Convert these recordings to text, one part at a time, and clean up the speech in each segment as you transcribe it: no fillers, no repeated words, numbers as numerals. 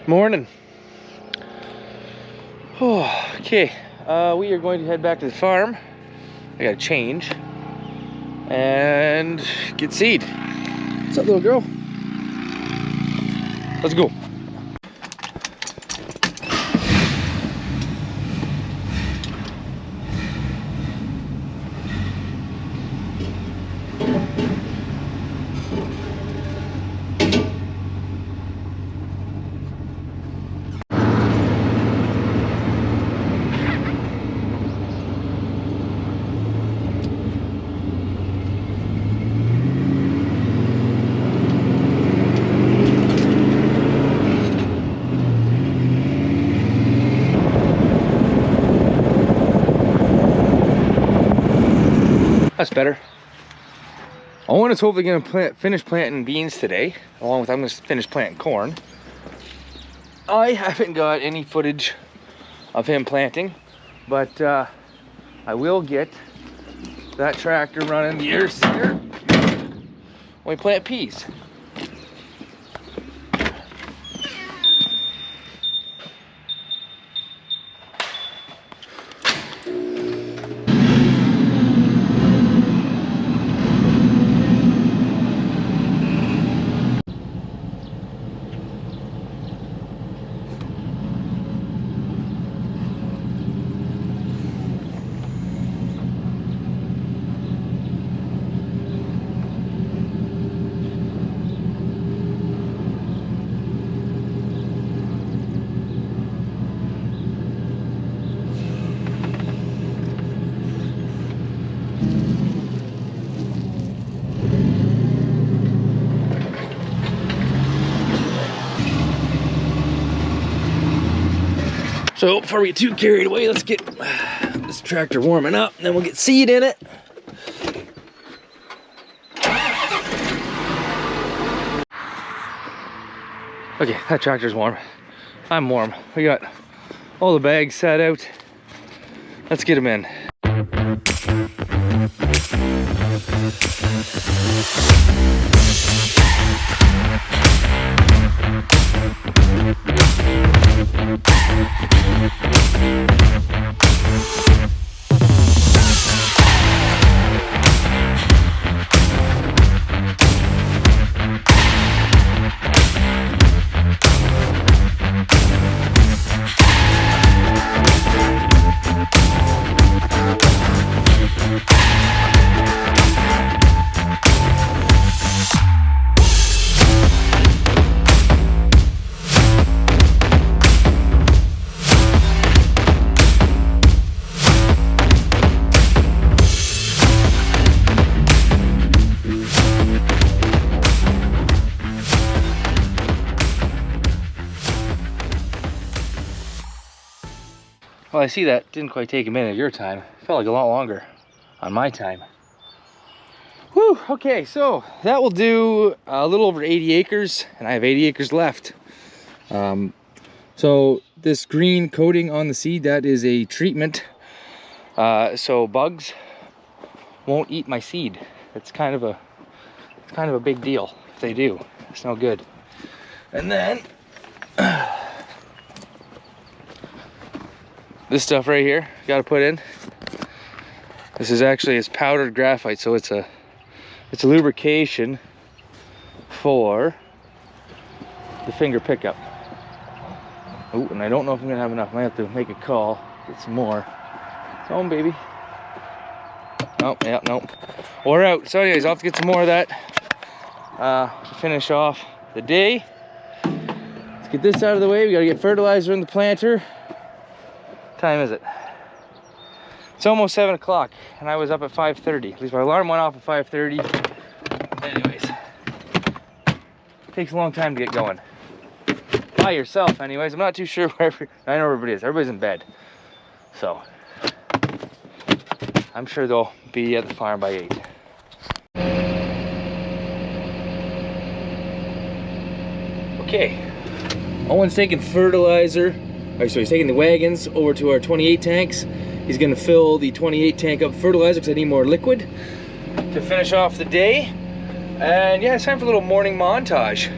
Morning. Oh, okay, we are going to head back to the farm. I gotta change and get seed. What's up, little girl? Let's go. That's better. Owen is hopefully going to finish planting beans today, along with I'm going to finish planting corn. I haven't got any footage of him planting, but I will get that tractor running the ear seeder when we plant peas. So before we get too carried away, let's get this tractor warming up, and then we'll get seed in it. Okay, that tractor's warm. I'm warm. We got all the bags set out. Let's get them in. Well, I see that didn't quite take a minute of your time. It felt like a lot longer on my time. Whew, okay, so that will do a little over 80 acres, and I have 80 acres left. So this green coating on the seed, that is a treatment, so bugs won't eat my seed. It's kind of a big deal if they do. It's no good. And then this stuff right here, got to put in. This is actually, it's powdered graphite, so it's a lubrication for the finger pickup. Oh, and I don't know if I'm gonna have enough. I might have to make a call, get some more. It's home, baby. Oh, yeah, no. We're out. So anyways, I'll have to get some more of that to finish off the day. Let's get this out of the way. We gotta get fertilizer in the planter. Time is it? It's almost 7 o'clock, and I was up at 5:30. At least my alarm went off at 5:30. Anyways, takes a long time to get going. By yourself, anyways. I'm not too sure where I know everybody is. Everybody's in bed, so I'm sure they'll be at the farm by 8. Okay, Owen's taking fertilizer. So he's taking the wagons over to our 28 tanks. He's gonna fill the 28 tank up with fertilizer because I need more liquid to finish off the day. And yeah, it's time for a little morning montage.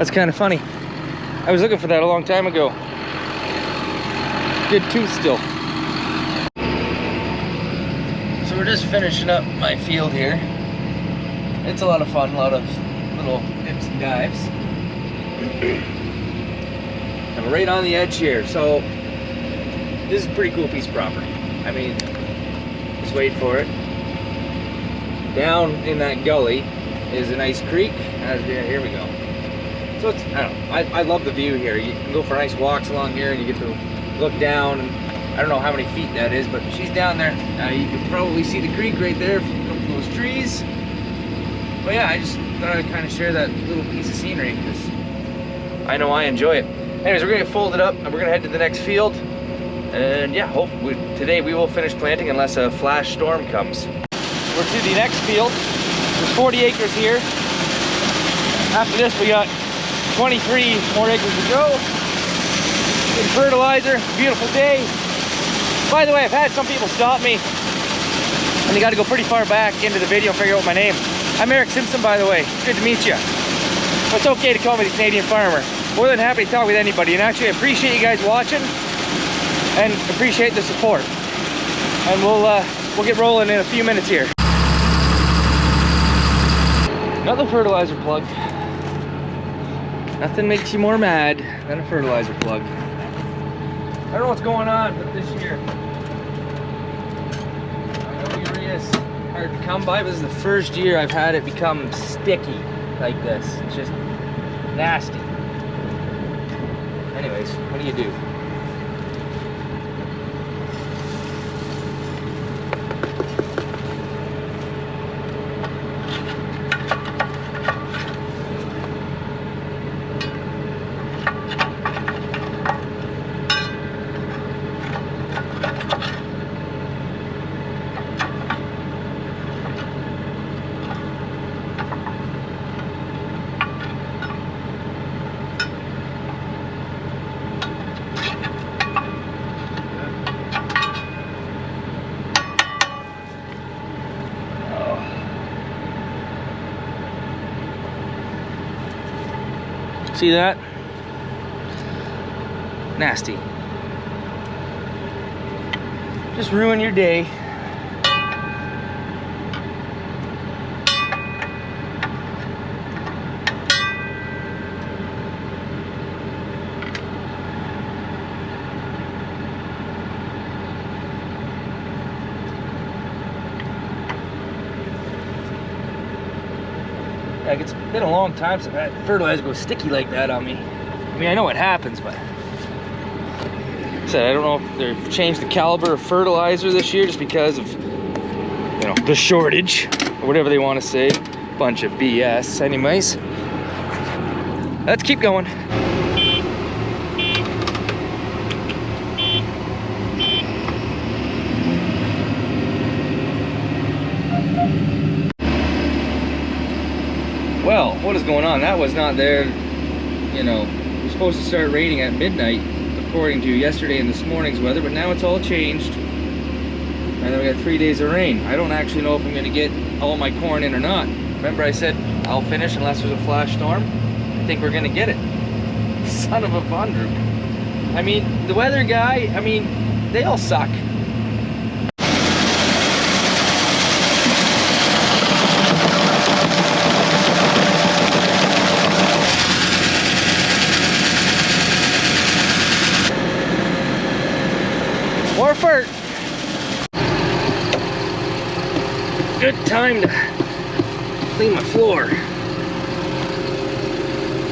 That's kind of funny. I was looking for that a long time ago. Good tooth still. So we're just finishing up my field here. It's a lot of fun, a lot of little dips and dives. And we're right on the edge here. So this is a pretty cool piece of property. I mean, just wait for it. Down in that gully is a nice creek. Here we go. So it's, I don't know, I love the view here. You can go for nice walks along here and you get to look down. And I don't know how many feet that is, but she's down there. You can probably see the creek right there from those trees. But yeah, I just thought I'd kind of share that little piece of scenery because I know I enjoy it. Anyways, we're gonna get folded up and we're gonna head to the next field. And yeah, hopefully today we will finish planting unless a flash storm comes. We're to the next field. There's 40 acres here. After this, we got 23 more acres to go. Getting fertilizer, beautiful day. By the way, I've had some people stop me and they got to go pretty far back into the video and figure out my name. I'm Eric Simpson, by the way. Good to meet you. Well, it's okay to call me the Canadian Farmer. More than happy to talk with anybody, and actually I appreciate you guys watching and appreciate the support. And we'll get rolling in a few minutes here. Another fertilizer plug. Nothing makes you more mad than a fertilizer plug. I don't know what's going on, but this year, I know urea is hard to come by, but this is the first year I've had it become sticky like this. It's just nasty. Anyways, what do you do? See that? Nasty. Just ruin your day. Like, it's been a long time since I've had fertilizer go sticky like that on me. I mean, I know it happens, but I don't know if they've changed the caliber of fertilizer this year just because of, you know, the shortage or whatever they want to say. Bunch of BS. Anyways, let's keep going. Well, what is going on? That was not there. You know, it was supposed to start raining at midnight according to yesterday and this morning's weather, but now it's all changed. And then we got 3 days of rain. I don't actually know if I'm gonna get all my corn in or not. Remember I said I'll finish unless there's a flash storm? I think we're gonna get it. Son of a bundroop. I mean, the weather guy, I mean, they all suck. More fert. Good time to clean my floor.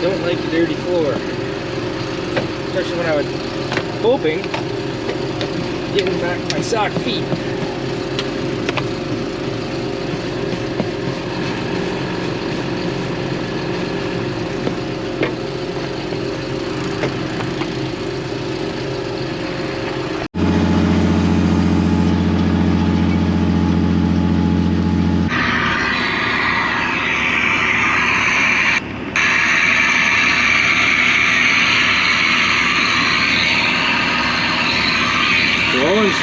Don't like the dirty floor. Especially when I was hoping getting back my sock feet.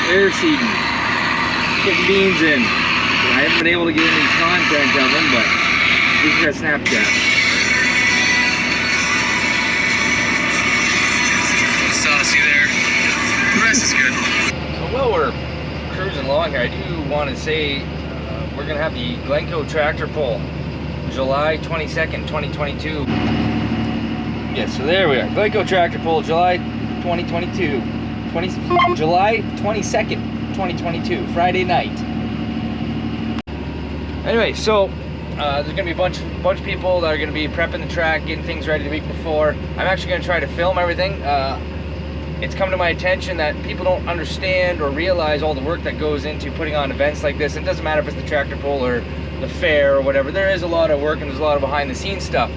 Air seeding, putting beans in. I haven't been able to get any content of them, but we just got Snapchat. The rest is good. So while we're cruising along here, I do want to say we're going to have the Glencoe tractor pull, July 22nd, 2022. Yes, so there we are. Glencoe tractor pull, July 2022. July 22nd, 2022, Friday night. Anyway, so there's gonna be a bunch of people that are gonna be prepping the track, getting things ready the week before. I'm actually gonna try to film everything. It's come to my attention that people don't understand or realize all the work that goes into putting on events like this. It doesn't matter if it's the tractor pull or the fair or whatever. There is a lot of work and there's a lot of behind the scenes stuff.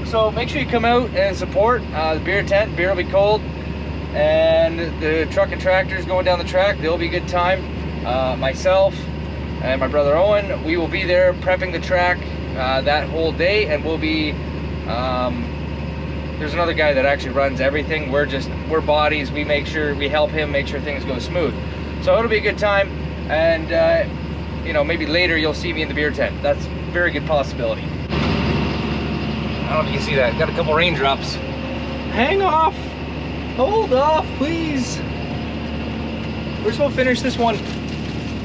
So make sure you come out and support the beer tent. Beer will be cold. And the truck and tractors going down the track, they'll be a good time. Myself and my brother Owen, we will be there prepping the track that whole day, and we'll be there's another guy that actually runs everything. We're bodies. We make sure we help him make sure things go smooth. So it'll be a good time, and you know, maybe later you'll see me in the beer tent. That's a very good possibility. I don't know if you can see that. Got a couple raindrops. Hang off. Hold off, please. We're supposed to finish this one.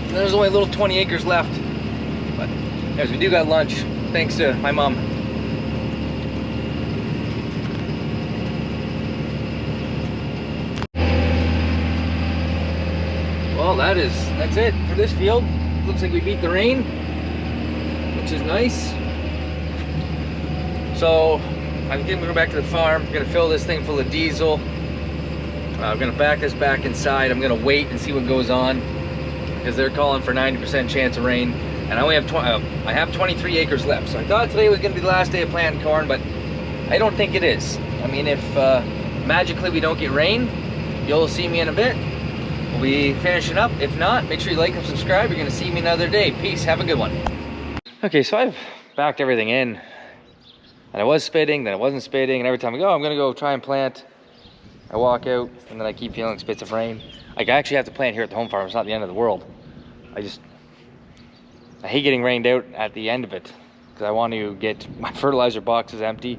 There's only a little 20 acres left. But anyways, we do got lunch, thanks to my mom. Well, that's it for this field. Looks like we beat the rain, which is nice. So I'm going back to the farm. I'm gonna fill this thing full of diesel. I'm gonna back this back inside. I'm gonna wait and see what goes on, because they're calling for 90% chance of rain, and I only have I have 23 acres left. So I thought today was gonna be the last day of planting corn, but I don't think it is. I mean, if magically we don't get rain, you'll see me in a bit. We'll be finishing up. If not, make sure you like and subscribe. You're gonna see me another day. Peace. Have a good one. Okay, so I've backed everything in, and I was spitting, then I wasn't spitting, and every time I go, I'm gonna go try and plant. I walk out, and then I keep feeling spits of rain. Like, I actually have to plant here at the home farm. It's not the end of the world. I hate getting rained out at the end of it, because I want to get my fertilizer boxes empty,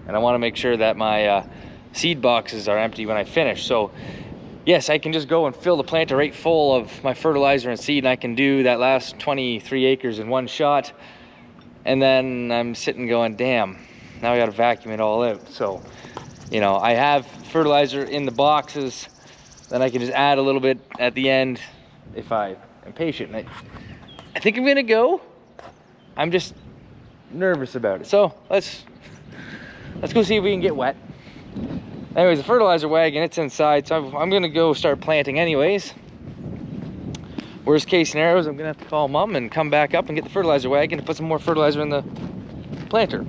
and I want to make sure that my seed boxes are empty when I finish. So yes, I can just go and fill the planter right full of my fertilizer and seed, and I can do that last 23 acres in one shot. And then I'm sitting going, damn, now I got to vacuum it all out. So, you know, I have fertilizer in the boxes, then I can just add a little bit at the end if I am patient. And I think I'm gonna go. I'm just nervous about it. So let's go see if we can get wet. Anyways, the fertilizer wagon, it's inside, so I'm gonna go start planting anyways. Worst case scenario is I'm gonna have to call Mom and come back up and get the fertilizer wagon to put some more fertilizer in the planter.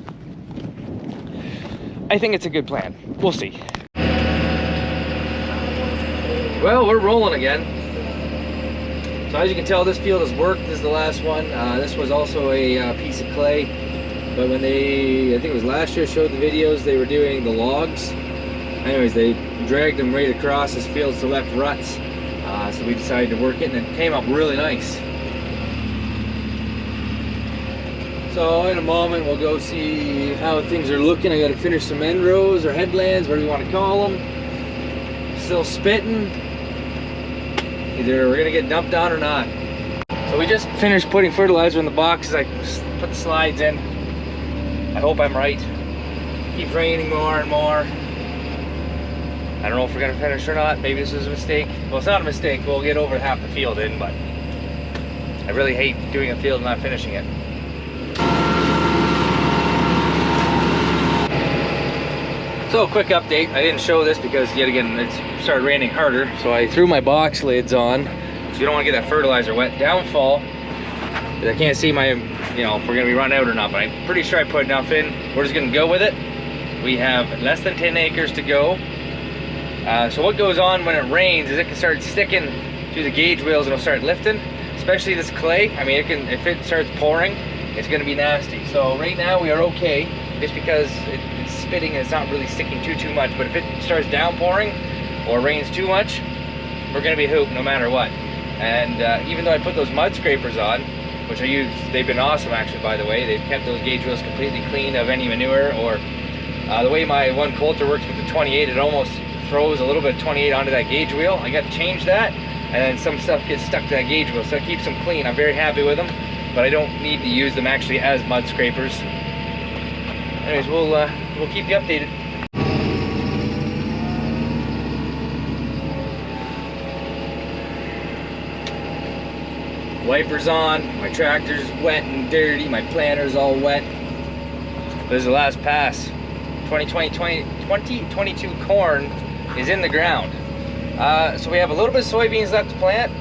I think it's a good plan. We'll see. Well, we're rolling again. So as you can tell, this field has worked. This is the last one. This was also a piece of clay. But when they, I think it was last year, showed the videos, they were doing the logs. Anyways, they dragged them right across this field to left ruts. So we decided to work it, and it came up really nice. So in a moment we'll go see how things are looking. I got to finish some end rows or headlands, whatever you want to call them. Still spitting. Either we're gonna get dumped on or not. So we just finished putting fertilizer in the boxes. I put the slides in. I hope I'm right. Keeps raining more and more. I don't know if we're gonna finish or not. Maybe this is a mistake. Well, it's not a mistake. We'll get over half the field in, but I really hate doing a field and not finishing it. So, quick update. I didn't show this because, yet again, it started raining harder. So I threw my box lids on. So you don't want to get that fertilizer wet. Downfall. I can't see my, you know, if we're going to be run out or not, but I'm pretty sure I put enough in. We're just going to go with it. We have less than 10 acres to go. So what goes on when it rains is it can start sticking to the gauge wheels and it'll start lifting. Especially this clay. I mean, it can, if it starts pouring, it's going to be nasty. So right now we are okay, just because it's spitting and it's not really sticking too much. But if it starts downpouring or rains too much, we're going to be hooped no matter what. And even though I put those mud scrapers on, which I use, they've been awesome actually, by the way. They've kept those gauge wheels completely clean of any manure, or the way my one coulter works with the 28, it almost throws a little bit of 28 onto that gauge wheel. I got to change that, and then some stuff gets stuck to that gauge wheel, so it keeps them clean. I'm very happy with them, but I don't need to use them actually as mud scrapers. Anyways, we'll keep you updated. Wipers on, my tractor's wet and dirty, my planter's all wet. This is the last pass. 2022 corn is in the ground. So we have a little bit of soybeans left to plant,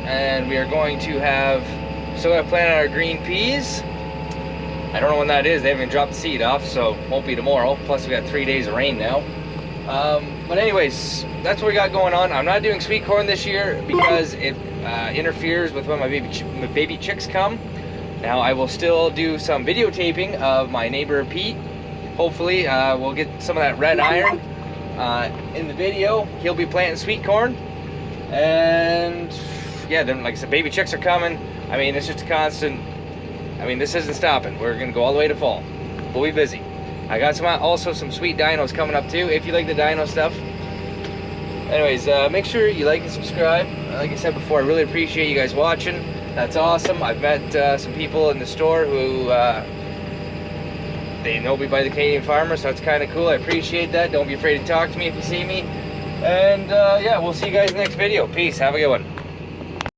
and we are going to have, still gotta plant our green peas. I don't know when that is, they haven't even dropped the seed off, so won't be tomorrow. Plus we got 3 days of rain now. But anyways, that's what we got going on. I'm not doing sweet corn this year because it interferes with when my baby chicks come. Now I will still do some videotaping of my neighbor Pete. Hopefully we'll get some of that red iron in the video. He'll be planting sweet corn, and yeah, then like I said, baby chicks are coming. I mean, it's just a constant. I mean, this isn't stopping. We're gonna go all the way to fall. We'll be busy. I got also some sweet dinos coming up too, if you like the dino stuff. Anyways, make sure you like and subscribe. Like I said before, I really appreciate you guys watching. That's awesome. I've met some people in the store who they know me by the Canadian Farmer, so that's kind of cool. I appreciate that. Don't be afraid to talk to me if you see me. And yeah, we'll see you guys in the next video. Peace. Have a good one.